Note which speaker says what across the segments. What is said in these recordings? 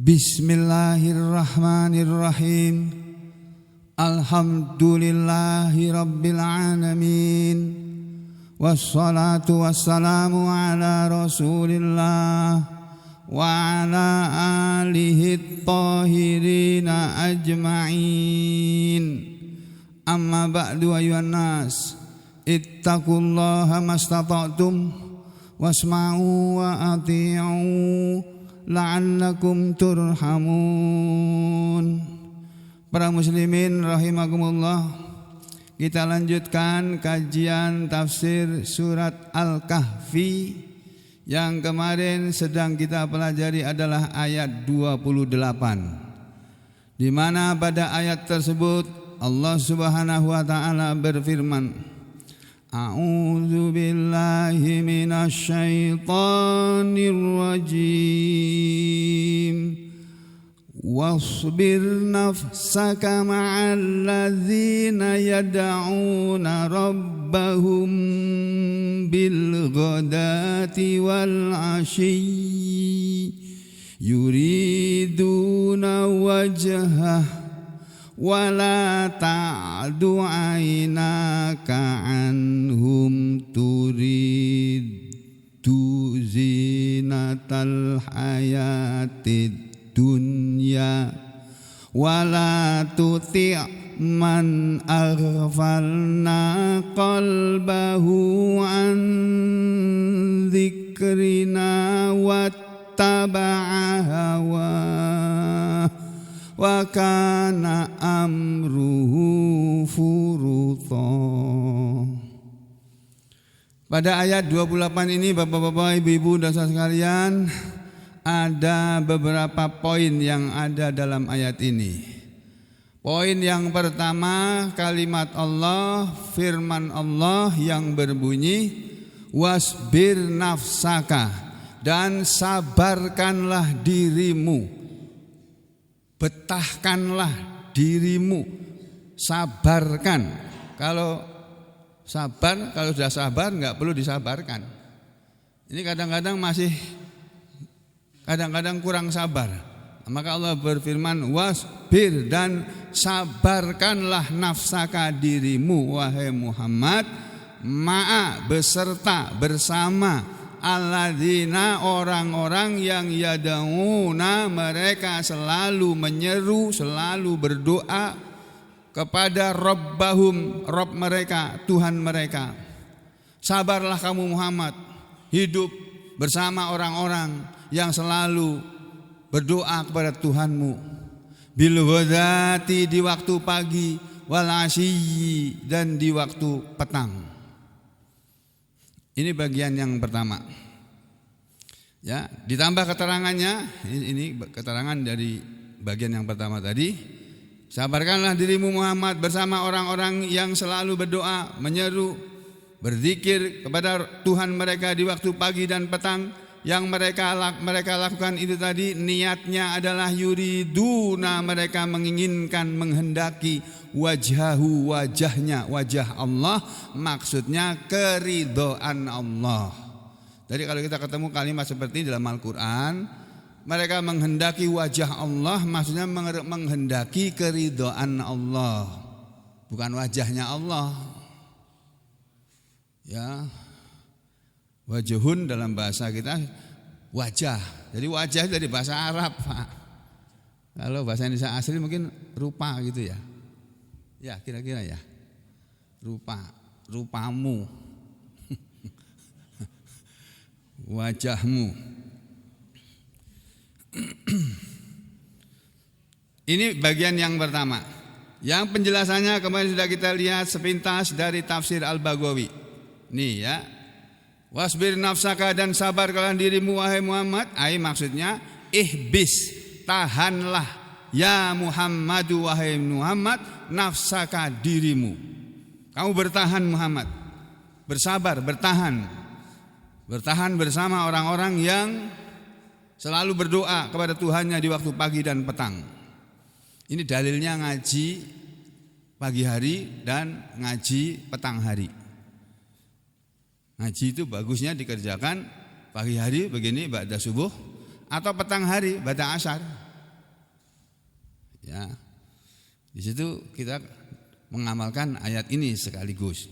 Speaker 1: Bismillahirrahmanirrahim. Alhamdulillahi rabbil alamin. Wassalatu wassalamu ala rasulillah wa ala alihi tahirina ajma'in. Amma ba'du ayuhan nas, ittaqullaha mastata'tum wasma'u wa ati'u la'allakum turhamun. Para muslimin rahimakumullah, kita lanjutkan kajian tafsir surat Al-Kahfi. Yang kemarin sedang kita pelajari adalah ayat 28, di mana pada ayat tersebut Allah Subhanahu wa taala berfirman, A'udzu billahi minasy syaithanir rajim. Wasbir nafsaka ma'al ladzina yad'una rabbahum bil ghadati wal 'ashyi yuriduna wajhah wala ta'du 'ainaka anhum turidu zinatal hayatid dunya wala tuti' man aghfalna qalbahu an dzikrina wattaba'a hawah wa kana amruhu furuta. Pada ayat 28 ini Bapak-bapak, Ibu-ibu dan saudara sekalian, ada beberapa poin yang ada dalam ayat ini. Poin yang pertama, kalimat Allah, firman Allah yang berbunyi wasbir nafsaka, dan sabarkanlah dirimu, betahkanlah dirimu, sabarkan. Kalau sabar, kalau sudah sabar nggak perlu disabarkan. Ini kadang-kadang kurang sabar. Maka Allah berfirman wasbir, dan sabarkanlah nafsaka dirimu wahai Muhammad, ma'a beserta bersama, alladzina orang-orang yang yad'una mereka selalu menyeru, selalu berdoa kepada Rabbahum, Rabb mereka, Tuhan mereka. Sabarlah kamu Muhammad, hidup bersama orang-orang yang selalu berdoa kepada Tuhanmu, bil ghadati di waktu pagi, wal 'ashyi dan di waktu petang. Ini bagian yang pertama. Ya, ditambah keterangannya, ini keterangan dari bagian yang pertama tadi. Sabarkanlah dirimu Muhammad bersama orang-orang yang selalu berdoa, menyeru, berzikir kepada Tuhan mereka di waktu pagi dan petang. Yang mereka lakukan itu tadi niatnya adalah yuriduna, mereka menginginkan, menghendaki wajhahu, wajahnya, wajah Allah, maksudnya keridhaan Allah. Jadi kalau kita ketemu kalimat seperti dalam Al-Quran, mereka menghendaki wajah Allah, maksudnya menghendaki keridhaan Allah, bukan wajahnya Allah. Ya, wajhun dalam bahasa kita wajah. Jadi wajah dari bahasa Arab, Pak. Kalau bahasa Indonesia asli mungkin rupa gitu ya. Ya, kira-kira ya. Rupamu. Wajahmu. Ini bagian yang pertama. Yang penjelasannya kemarin sudah kita lihat sepintas dari tafsir Al-Baghawi. Nih ya. Wasbir nafsaka, dan sabarkanlah dirimu wahai Muhammad, maksudnya ihbis, tahanlah ya Muhammadu wahai Muhammad, nafsaka dirimu. Kamu bertahan Muhammad, bersabar, bertahan bersama orang-orang yang selalu berdoa kepada Tuhannya di waktu pagi dan petang. Ini dalilnya ngaji pagi hari dan ngaji petang hari. Ngaji itu bagusnya dikerjakan pagi hari begini ba'da subuh, atau petang hari ba'da asar. Ya. Di situ kita mengamalkan ayat ini sekaligus.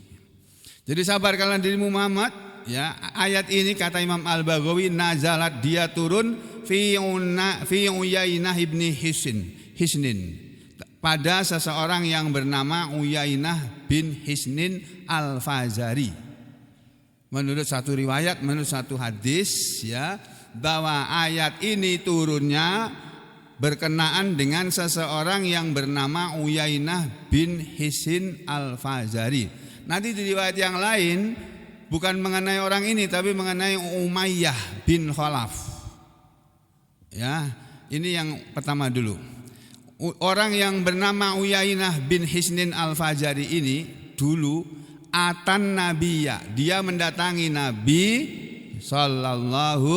Speaker 1: Jadi sabarkanlah dirimu Muhammad, ya. Ayat ini kata Imam Al-Baghawi nazalat, dia turun fi Uyainah ibni Hisnin, pada seseorang yang bernama Uyainah bin Hisnin Al-Fazari. Menurut satu riwayat, menurut satu hadis, ya, bahwa ayat ini turunnya berkenaan dengan seseorang yang bernama Uyainah bin Hisnin Al-Fazari. Nanti di riwayat yang lain bukan mengenai orang ini, tapi mengenai Umayyah bin Khalaf. Ya, ini yang pertama dulu. Orang yang bernama Uyainah bin Hisnin Al-Fazari ini dulu atan nabiyya, dia mendatangi Nabi sallallahu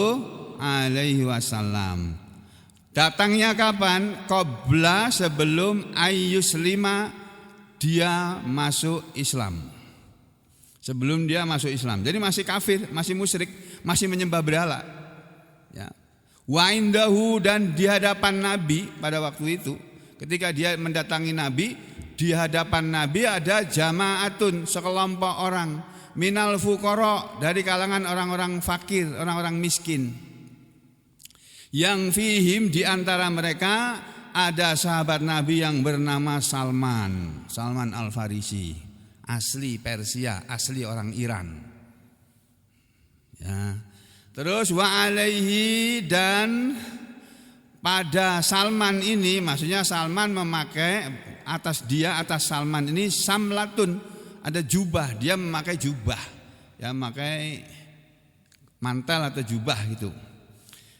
Speaker 1: alaihi wasallam. Datangnya kapan? Qabla, sebelum ayyuslima, dia masuk Islam. Sebelum dia masuk Islam, jadi masih kafir, masih musyrik, masih menyembah berhala. Ya. Wa indahu, dan di hadapan Nabi pada waktu itu, ketika dia mendatangi Nabi, di hadapan Nabi ada jama'atun, sekelompok orang, minal fuqara, dari kalangan orang-orang fakir, orang-orang miskin. Yang fihim, di antara mereka ada sahabat Nabi yang bernama Salman Al-Farisi, asli Persia, asli orang Iran. Ya. Terus wa alaihi, dan pada Salman ini, maksudnya Salman memakai atas Salman ini samlatun, ada jubah, dia memakai jubah, ya, memakai mantel atau jubah gitu.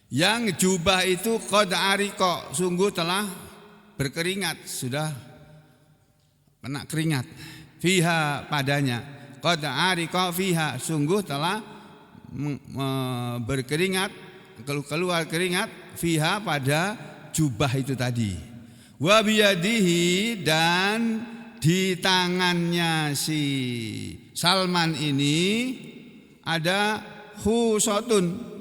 Speaker 1: Yang jubah itu qad ariqa, sungguh telah berkeringat, sudah kena keringat. Fiha, padanya, qad ariqa fiha, sungguh telah berkeringat, keluar keringat, fiha, pada jubah itu tadi. Wa biyadihi, dan di tangannya si Salman ini ada khusatun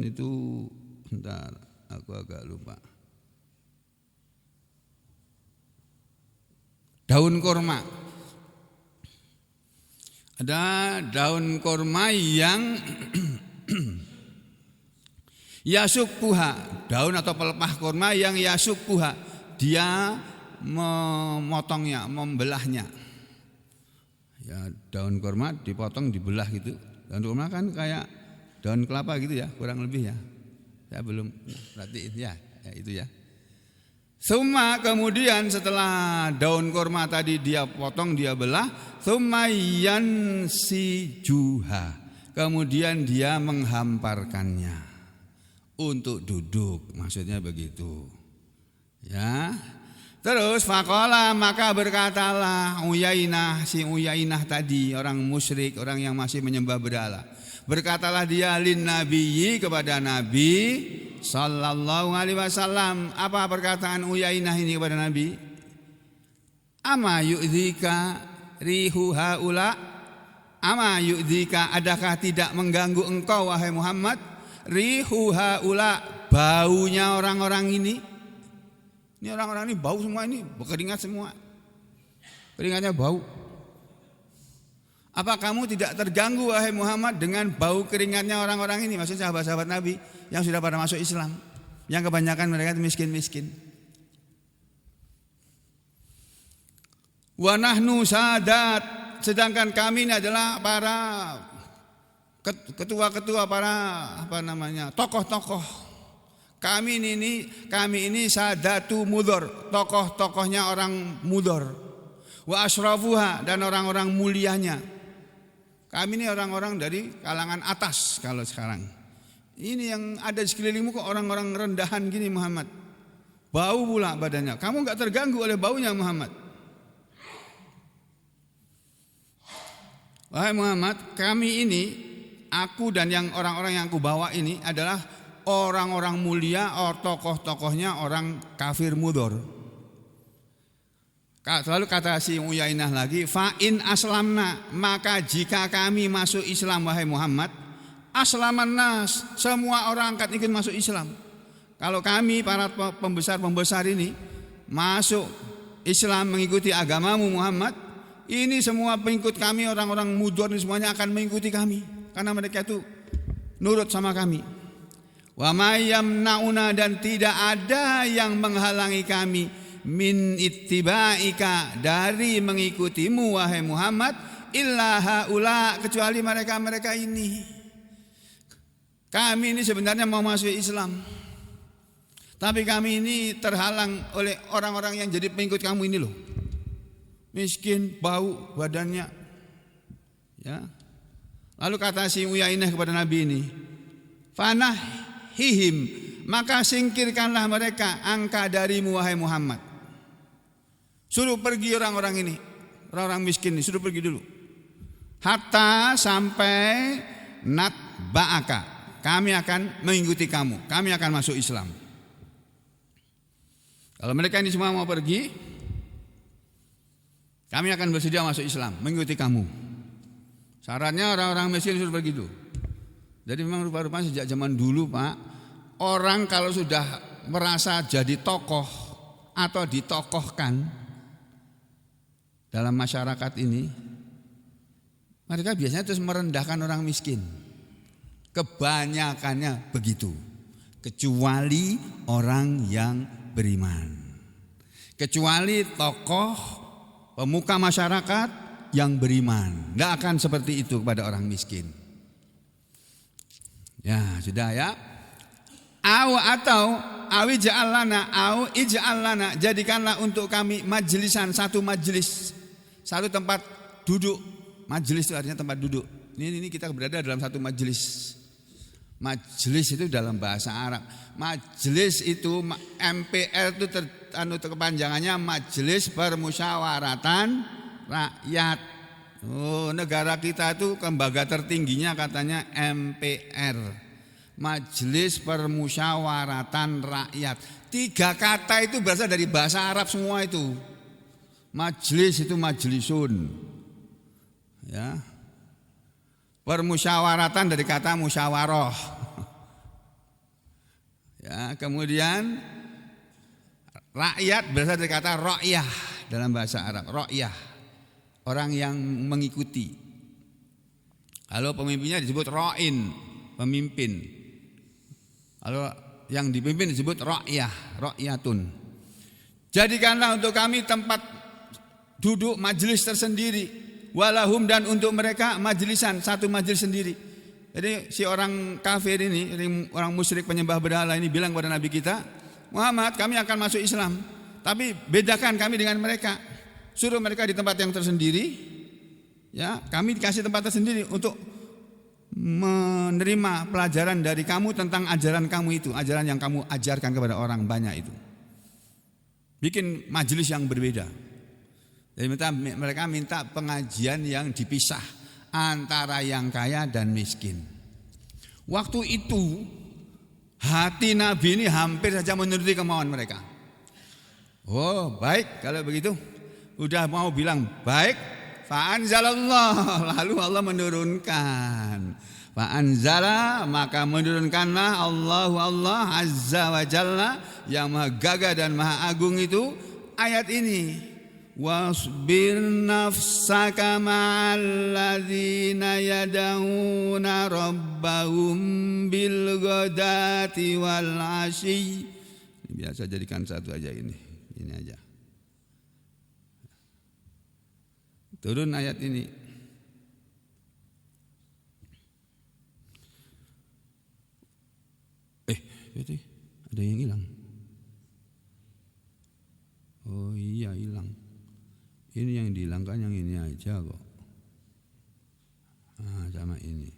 Speaker 1: itu, bentar, aku agak lupa. Daun kurma. Ada daun kurma yang yasukkuha, daun atau pelepah kurma yang yasukkuha, dia memotongnya, membelahnya. Ya, daun kurma dipotong, dibelah gitu. Daun kurma kan kayak daun kelapa gitu ya, kurang lebih ya. Saya belum perhatiin ya, itu ya. Summa, kemudian setelah daun kurma tadi dia potong, dia belah, summa yansijuha, kemudian dia menghamparkannya untuk duduk, maksudnya begitu. Ya. Terus faqala, maka berkatalah si Uyainah tadi, orang musyrik, orang yang masih menyembah berhala. Berkatalah dia lin nabiyyi, kepada Nabi sallallahu alaihi wasallam. Apa perkataan Uyainah ini kepada Nabi? Ama yu'dzika rihu haula, ama yu'dzika, adakah tidak mengganggu engkau wahai Muhammad, rihu haula, baunya orang-orang ini. Ini orang-orang ini bau semua, ini berkeringat semua, keringatnya bau. Apa kamu tidak terganggu wahai Muhammad dengan bau keringatnya orang-orang ini? Maksudnya sahabat-sahabat Nabi yang sudah pada masuk Islam, yang kebanyakan mereka miskin-miskin. Wa nahnu sadat, sedangkan kami ini adalah para ketua-ketua, para tokoh-tokoh. Kami ini sadatu mudor, tokoh-tokohnya orang mudor. Wa asrafuha, dan orang-orang mulianya. Kami ini orang-orang dari kalangan atas kalau sekarang. Ini yang ada di sekelilingmu kok orang-orang rendahan gini Muhammad. Bau pula badannya. Kamu enggak terganggu oleh baunya Muhammad. Wahai Muhammad, kami ini, aku dan yang orang-orang yang aku bawa ini adalah orang-orang mulia, tokoh-tokohnya orang kafir mudor. Lalu kata si Uyainah lagi, fa in aslamna, maka jika kami masuk Islam wahai Muhammad, aslaman nas, semua orang akan ikut masuk Islam. Kalau kami para pembesar-pembesar ini masuk Islam mengikuti agamamu Muhammad, ini semua pengikut kami orang-orang mudhor ini semuanya akan mengikuti kami karena mereka itu nurut sama kami. Wa may yamnauna, dan tidak ada yang menghalangi kami min ittiba'ika, dari mengikutimu wahai Muhammad, illa haula, kecuali mereka-mereka ini. Kami ini sebenarnya mau masuk Islam, tapi kami ini terhalang oleh orang-orang yang jadi pengikut kamu ini loh. Miskin, bau badannya. Ya. Lalu kata si Uyainah kepada Nabi ini, fanahihim, maka singkirkanlah mereka angka darimu wahai Muhammad. Suruh pergi orang-orang ini, orang-orang miskin ini, suruh pergi dulu. Hatta sampai natba'aka, kami akan mengikuti kamu, kami akan masuk Islam. Kalau mereka ini semua mau pergi, kami akan bersedia masuk Islam, mengikuti kamu. Syaratnya orang-orang miskin suruh pergi dulu. Jadi memang rupa-rupanya sejak zaman dulu Pak, orang kalau sudah merasa jadi tokoh atau ditokohkan dalam masyarakat ini, mereka biasanya terus merendahkan orang miskin. Kebanyakannya begitu, kecuali orang yang beriman, kecuali tokoh pemuka masyarakat yang beriman, tidak akan seperti itu kepada orang miskin. Ya sudah ya. Atau awi ja'alana, au ij'alana, jadikanlah untuk kami majlisan, satu majlis, satu tempat duduk. Majlis itu artinya tempat duduk. Ini kita berada dalam satu majlis. Majlis itu dalam bahasa Arab. Majlis itu MPR itu kepanjangannya Majelis Permusyawaratan Rakyat. Oh, negara kita itu lembaga tertingginya katanya MPR, Majelis Permusyawaratan Rakyat. 3 kata itu berasal dari bahasa Arab semua itu. Majelis itu majlisun, ya. Permusyawaratan dari kata musyawarah. Ya, kemudian rakyat berasal dari kata ra'yah dalam bahasa Arab. Ra'yah, orang yang mengikuti. Kalau pemimpinnya disebut ra'in, pemimpin. Kalau yang dipimpin disebut ra'yah, ra'yatun. Jadikanlah untuk kami tempat duduk majelis tersendiri. Walahum, dan untuk mereka majlisan, satu majelis sendiri. Jadi si orang kafir ini, orang musyrik penyembah berhala ini bilang kepada Nabi kita, Muhammad, kami akan masuk Islam, tapi bedakan kami dengan mereka. Suruh mereka di tempat yang tersendiri, ya, kami dikasih tempat tersendiri untuk menerima pelajaran dari kamu tentang ajaran kamu itu, ajaran yang kamu ajarkan kepada orang banyak itu. Bikin majelis yang berbeda. Jadi mereka minta pengajian yang dipisah antara yang kaya dan miskin. Waktu itu hati Nabi ini hampir saja menuruti kemauan mereka. Oh baik, kalau begitu udah mau bilang baik, fa'anzalallah, lalu Allah menurunkan. Fa'anzala, maka menurunkanlah Allah azza wa jalla yang maha gagah dan maha agung itu ayat ini. Wasbir nafsaka ma'al ladzina yad'una rabbahum bil ghadati wal 'ashyi. Biasa jadikan satu aja ini aja. Turun ayat ini. Berarti ada yang hilang. Oh iya, hilang. Ini yang dihilangkan yang ini aja kok. Sama ini.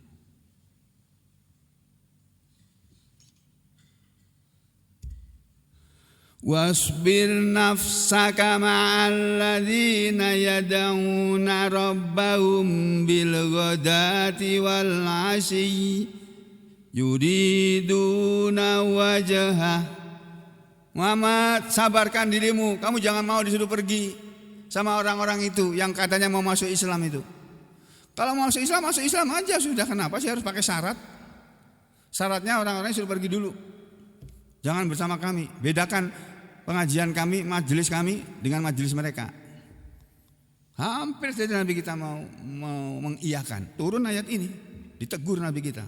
Speaker 1: Wasbir nafsaka ma'al ladzina yad'una rabbahum bil ghadati wal 'ashyi yuriduna wajhah. Muhammad, sabarkan dirimu, kamu jangan mau disuruh pergi sama orang-orang itu yang katanya mau masuk Islam itu. Kalau mau masuk Islam aja sudah. Kenapa sih harus pakai syarat? Syaratnya orang-orang suruh pergi dulu. Jangan bersama kami. Bedakan pengajian kami, majelis kami dengan majelis mereka. Hampir saja Nabi kita mau mengiyakan. Turun ayat ini, ditegur Nabi kita.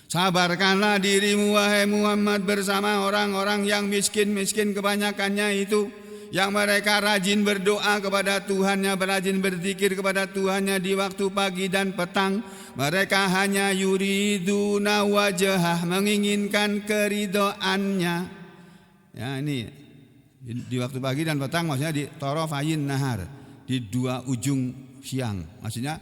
Speaker 1: Sabarkanlah dirimu wahai Muhammad bersama orang-orang yang miskin kebanyakannya itu, yang mereka rajin berdoa kepada Tuhannya, rajin berzikir kepada Tuhannya di waktu pagi dan petang. Mereka hanya yuriduna wajhah, menginginkan keridhaannya. Ya, ini di waktu pagi dan petang maksudnya di tarafayin nahar, di dua ujung siang. Maksudnya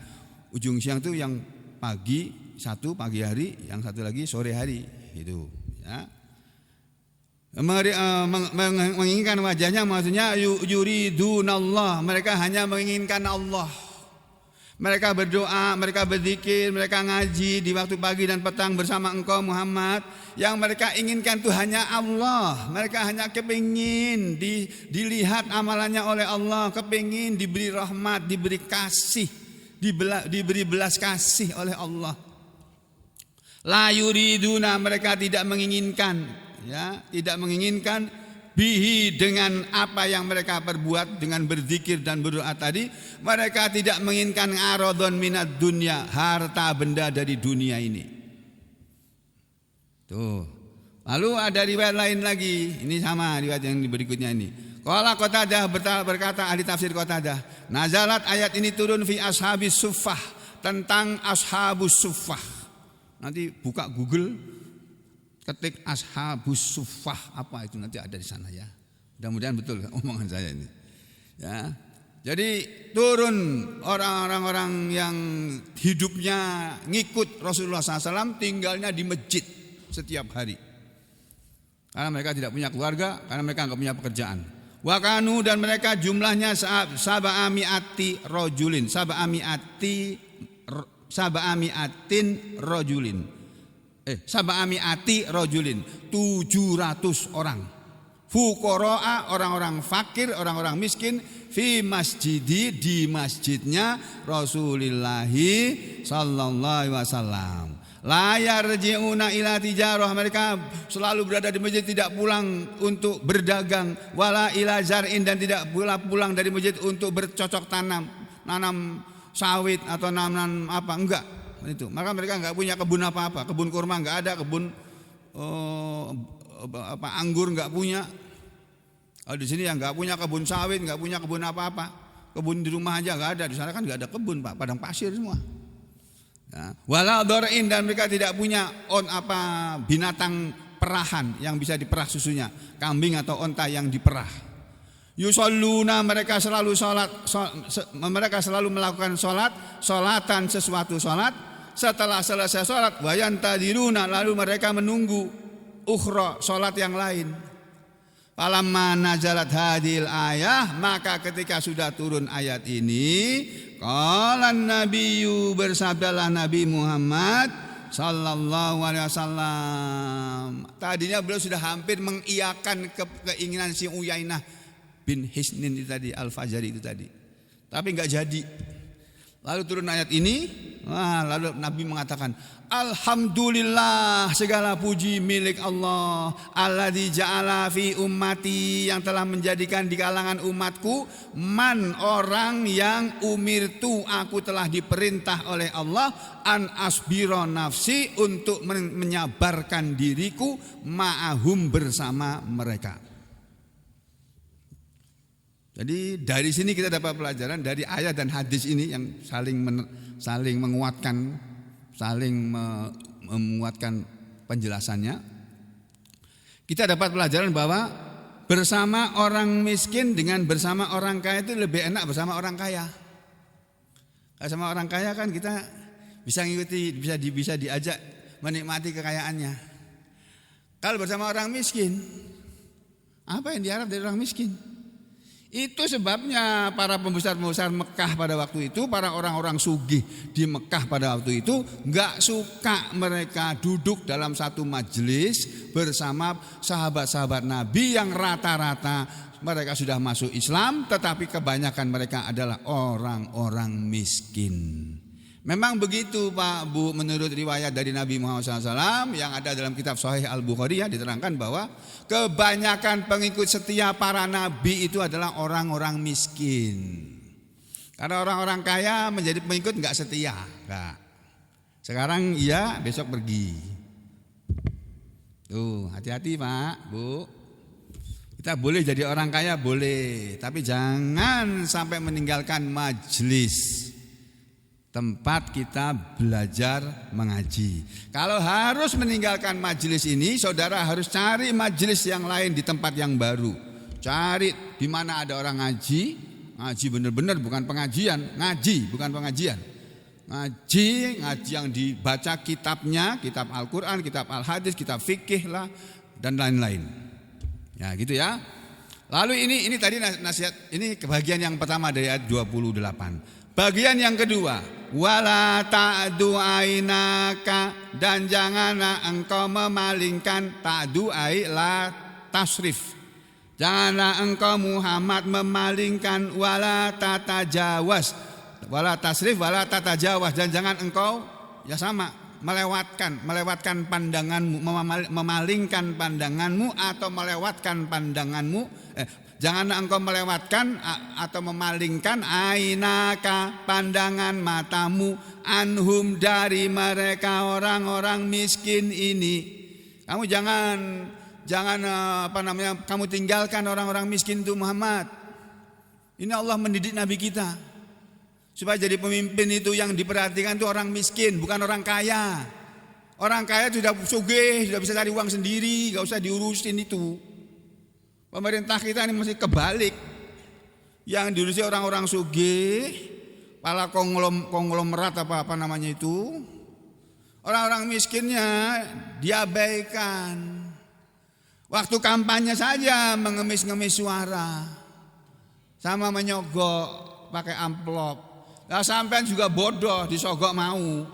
Speaker 1: ujung siang itu yang pagi, satu pagi hari, yang satu lagi sore hari, itu ya. Menginginkan wajahnya maksudnya yuridunallah, mereka hanya menginginkan Allah. Mereka berdoa, mereka berzikir, mereka ngaji di waktu pagi dan petang bersama engkau Muhammad. Yang mereka inginkan itu hanya Allah. Mereka hanya kepingin dilihat amalannya oleh Allah, kepingin diberi rahmat, diberi kasih, diberi belas kasih oleh Allah. La yuriduna, mereka tidak menginginkan, ya, tidak menginginkan bihi, dengan apa yang mereka perbuat, dengan berzikir dan berdoa tadi. Mereka tidak menginginkan aradon minad dunya, harta benda dari dunia ini. Tuh. Lalu ada riwayat lain lagi, ini sama riwayat yang berikutnya ini. Qala Qatadah, berkata ahli tafsir Qatadah, nazalat ayat ini turun fi ashabis suffah, tentang ashabus suffah. Nanti buka Google, ketik ashabus suffah, apa itu nanti ada di sana ya. Mudah-mudahan betul omongan saya ini. Ya. Jadi turun orang-orang yang hidupnya ngikut Rasulullah SAW, tinggalnya di masjid setiap hari. Karena mereka tidak punya keluarga, karena mereka enggak punya pekerjaan. Wakanu, dan mereka jumlahnya sab'ami'ati rajulin, sab'ami'atin rajulin. Sab'ami'ati rajulin, 700 orang. Fuqara'a, orang-orang fakir, orang-orang miskin, fi masjidi, di masjidnya Rasulullah sallallahu alaihi wasallam. La yarji'una ila tijarah, mereka selalu berada di masjid, tidak pulang untuk berdagang, wala ila zar'in, dan tidak pulang dari masjid untuk bercocok tanam, nanam sawit atau nanam apa, enggak. Itu. Maka mereka enggak punya kebun apa-apa, kebun kurma enggak ada, kebun anggur enggak punya. Di sini yang enggak punya kebun sawit, enggak punya kebun apa-apa, kebun di rumah aja enggak ada. Di sana kan enggak ada kebun, Pak, padang pasir semua. Ya. Wala dor'in, dan mereka tidak punya binatang perahan yang bisa diperah susunya, kambing atau onta yang diperah. Yusalluna, mereka selalu mereka selalu melakukan solatan, sesuatu solat. Setelah selesai solat, wayantadiruna, lalu mereka menunggu ukhra, solat yang lain. Falamma nazalat hadil ayah, maka ketika sudah turun ayat ini, qalan nabiyyu, bersabdalah Nabi Muhammad sallallahu alaihi wasallam. Tadinya beliau sudah hampir mengiyakan keinginan si Uyainah bin Hisnin itu tadi, Al-Fazari itu tadi, tapi enggak jadi. Lalu turun ayat ini, lalu Nabi mengatakan, alhamdulillah, segala puji milik Allah, alladzi ja'ala fi ummati, yang telah menjadikan di kalangan umatku, man, orang yang umirtu, aku telah diperintah oleh Allah, an asbiro nafsi, untuk menyabarkan diriku, ma'ahum, bersama mereka. Jadi dari sini kita dapat pelajaran dari ayat dan hadis ini yang saling menguatkan, menguatkan penjelasannya. Kita dapat pelajaran bahwa bersama orang miskin dengan bersama orang kaya itu lebih enak bersama orang kaya. Kalau sama orang kaya kan kita bisa ngikuti, bisa diajak menikmati kekayaannya. Kalau bersama orang miskin, apa yang diharap dari orang miskin? Itu sebabnya para pembesar-pembesar Mekah pada waktu itu, para orang-orang sugih di Mekah pada waktu itu enggak suka mereka duduk dalam satu majelis bersama sahabat-sahabat Nabi yang rata-rata mereka sudah masuk Islam, tetapi kebanyakan mereka adalah orang-orang miskin. Memang begitu Pak Bu, menurut riwayat dari Nabi Muhammad SAW yang ada dalam kitab Sahih Al-Bukhari ya, diterangkan bahwa kebanyakan pengikut setia para nabi itu adalah orang-orang miskin. Karena orang-orang kaya menjadi pengikut nggak setia, nggak. Sekarang iya, besok pergi. Tuh, hati-hati Pak Bu. Kita boleh jadi orang kaya boleh, tapi jangan sampai meninggalkan majelis tempat kita belajar mengaji. Kalau harus meninggalkan majelis ini, saudara harus cari majelis yang lain di tempat yang baru. Cari di mana ada orang ngaji, ngaji benar-benar bukan pengajian, ngaji bukan pengajian. Ngaji yang dibaca kitabnya, kitab Al-Quran, kitab Al-Hadis, kitab fikih lah dan lain-lain. Ya gitu ya. Lalu ini tadi nasihat, ini kebagian yang pertama dari ayat 28. Bagian yang kedua, wala ta'du ainaka, dan janganlah engkau memalingkan, ta'du ai la tasrif. Janganlah engkau Muhammad memalingkan, wala tatajawaz, wala tasrif, wala tatajawaz, dan jangan engkau ya sama melewatkan pandanganmu, memalingkan pandanganmu atau melewatkan pandanganmu. Janganlah engkau melewatkan atau memalingkan ainaka, pandangan matamu, anhum, dari mereka orang-orang miskin ini. Kamu jangan kamu tinggalkan orang-orang miskin itu Muhammad. Ini Allah mendidik Nabi kita supaya jadi pemimpin itu yang diperhatikan itu orang miskin, bukan orang kaya. Orang kaya sudah sugih, sudah bisa cari uang sendiri, gak usah diurusin itu. Pemerintah kita ini masih kebalik. Yang diurusi orang-orang sugih, pala konglomerat apa namanya itu. Orang-orang miskinnya diabaikan. Waktu kampanye saja mengemis-ngemis suara, sama menyogok pakai amplop. Nah, sampean juga bodoh, disogok mau.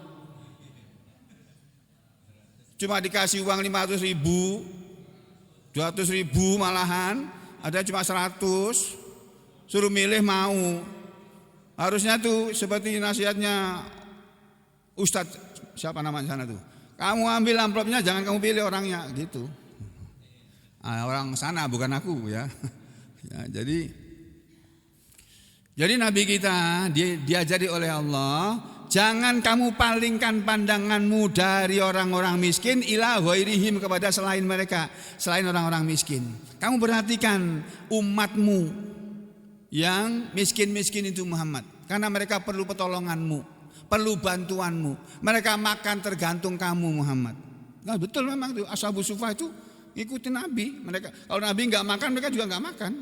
Speaker 1: Cuma dikasih uang 500.000, 200.000 malahan, ada cuma 100, suruh milih mau. Harusnya tuh seperti nasihatnya Ustadz siapa namanya sana tuh, kamu ambil amplopnya, jangan kamu pilih orangnya gitu. Orang sana bukan aku ya. Ya, jadi Nabi kita diajari oleh Allah, jangan kamu palingkan pandanganmu dari orang-orang miskin ila ghairihim, kepada selain mereka, selain orang-orang miskin. Kamu perhatikan umatmu yang miskin-miskin itu Muhammad, karena mereka perlu pertolonganmu, perlu bantuanmu. Mereka makan tergantung kamu Muhammad. Nah, betul memang itu Ashabus Suffah itu ikutin Nabi. Mereka kalau Nabi nggak makan, mereka juga nggak makan.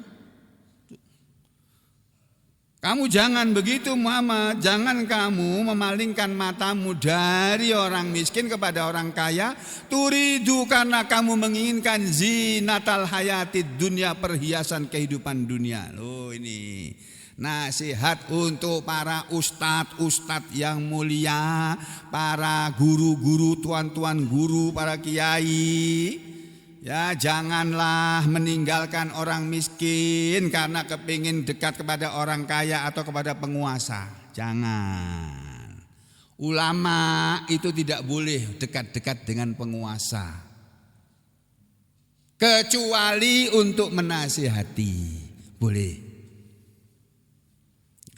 Speaker 1: Kamu jangan begitu Muhammad, jangan kamu memalingkan matamu dari orang miskin kepada orang kaya. Turidu, karena kamu menginginkan zinatal hayatid dunia, perhiasan kehidupan dunia. Loh, ini nasihat untuk para ustadz yang mulia, para guru-guru, tuan-tuan guru, para kiai. Ya, janganlah meninggalkan orang miskin karena kepingin dekat kepada orang kaya atau kepada penguasa. Jangan. Ulama itu tidak boleh dekat-dekat dengan penguasa, kecuali untuk menasihati. Boleh.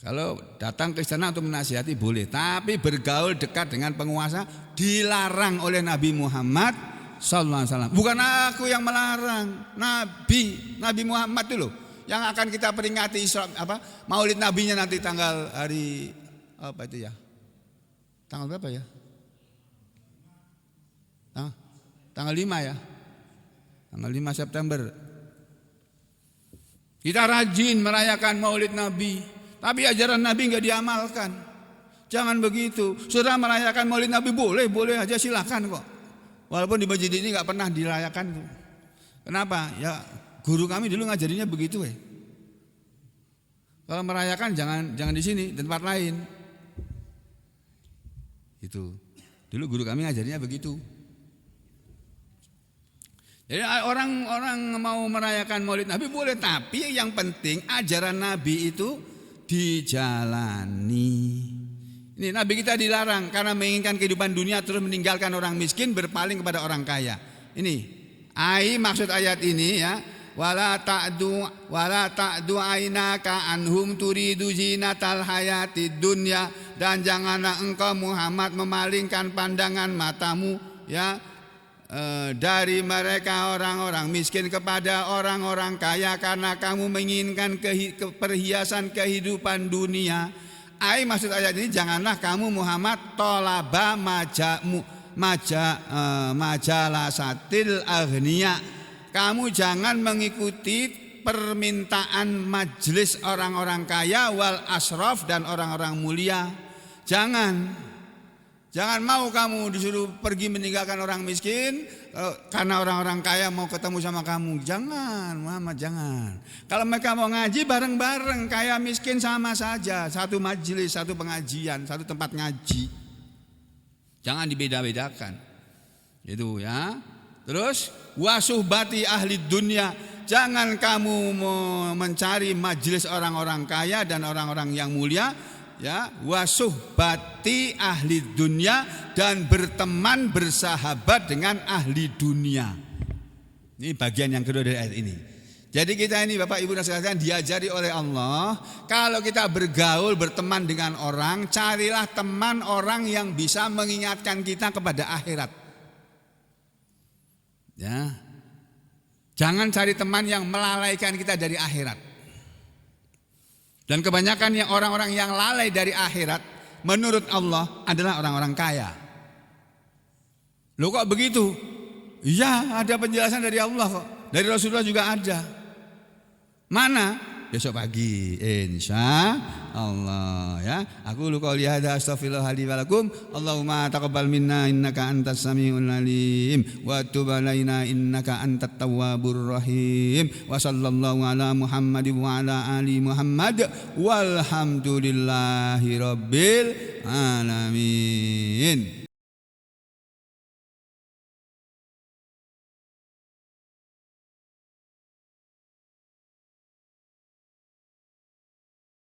Speaker 1: Kalau datang ke sana untuk menasihati boleh, tapi bergaul dekat dengan penguasa dilarang oleh Nabi Muhammad sallallahu alaihi wasallam. Bukan aku yang melarang, Nabi Muhammad itu loh yang akan kita peringati Maulid Nabinya nanti tanggal hari apa itu ya? Tanggal berapa ya? Tanggal 5 ya. Tanggal 5 September. Kita rajin merayakan Maulid Nabi, tapi ajaran Nabi enggak diamalkan. Jangan begitu. Sudah merayakan Maulid Nabi boleh aja, silakan kok. Walaupun di masjid ini nggak pernah dirayakan. Kenapa? Ya guru kami dulu ngajarinya begitu. Kalau merayakan jangan di sini, di tempat lain. Itu. Dulu guru kami ngajarinya begitu. Jadi orang mau merayakan Maulid Nabi boleh, tapi yang penting ajaran Nabi itu dijalani. Ini Nabi kita dilarang karena menginginkan kehidupan dunia terus meninggalkan orang miskin, berpaling kepada orang kaya. Ini maksud ayat ini ya. Wala ta'du ainaka anhum turidu zinatal hayatid dunya, dan janganlah engkau Muhammad memalingkan pandangan matamu ya dari mereka orang-orang miskin kepada orang-orang kaya karena kamu menginginkan perhiasan kehidupan dunia. Maksud ayat ini, janganlah kamu Muhammad tolaba majalasatil aghniya. Kamu jangan mengikuti permintaan majelis orang-orang kaya wal asraf dan orang-orang mulia. Jangan mau kamu disuruh pergi meninggalkan orang miskin karena orang-orang kaya mau ketemu sama kamu. Jangan Muhammad, jangan. Kalau mereka mau ngaji bareng-bareng, kaya miskin sama saja, satu majelis, satu pengajian, satu tempat ngaji. Jangan dibeda-bedakan. Itu ya. Terus wasuhbati ahli dunia, jangan kamu mencari majelis orang-orang kaya dan orang-orang yang mulia ya. Wasuhbati ahli dunia, dan berteman bersahabat dengan ahli dunia. Ini bagian yang kedua dari ayat ini. Jadi kita ini Bapak Ibu dan sekalian diajari oleh Allah, kalau kita bergaul berteman dengan orang, carilah teman orang yang bisa mengingatkan kita kepada akhirat. Ya. Jangan cari teman yang melalaikan kita dari akhirat. Dan kebanyakan yang orang-orang yang lalai dari akhirat menurut Allah adalah orang-orang kaya. Loh kok begitu? Iya, ada penjelasan dari Allah kok. Dari Rasulullah juga ada. Mana? Besok pagi insya Allah ya. Aku qouli hadza astaghfirullah li wa lakum. Allahumma taqabbal minna innaka antas samiul alim wa tub alaina innaka antat tawwabur rahim. Wa sallallahu ala Muhammadin wa ala ali Muhammad walhamdulillahi rabbil alamin.